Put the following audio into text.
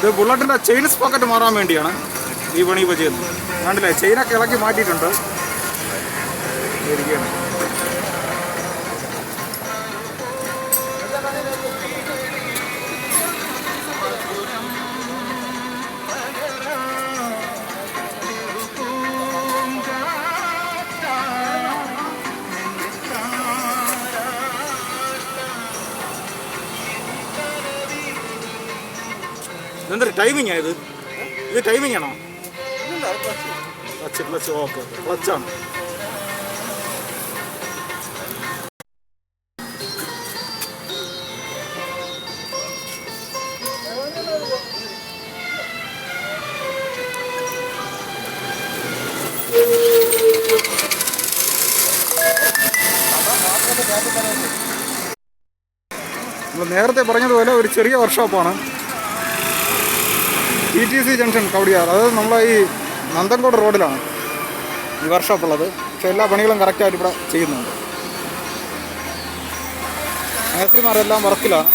ഇത് ബുള്ളറ്റിൻ്റെ chain sprocket മാറാൻ വേണ്ടിയാണ് ഈ പണി ഇപ്പോൾ ചെയ്യുന്നത്. കണ്ടില്ലേ, ചെയിനൊക്കെ ഇളക്കി മാറ്റിയിട്ടുണ്ട്. ഇരിക്കുകയാണ്. എന്തൊരു ടൈമിംഗ് ഇത്? ഇത് ടൈമിംഗ് ആണോ? ക്ലച്ച് ഓക്കെ, ക്ലച്ചാണ്. നമ്മൾ നേരത്തെ പറഞ്ഞതുപോലെ ഒരു ചെറിയ വർക്ക്ഷോപ്പാണ്. TTC ജംഗ്ഷൻ കവടിയാർ, അതായത് നമ്മളെ ഈ നന്തൻകോട് റോഡിലാണ് ഈ വർക്ക്ഷോപ്പ് ഉള്ളത്. പക്ഷേ എല്ലാ പണികളും കറക്റ്റായിട്ട് ഇവിടെ ചെയ്യുന്നുണ്ട്. മേസ്ത്രിമാരെല്ലാം വർക്കിലാണ്.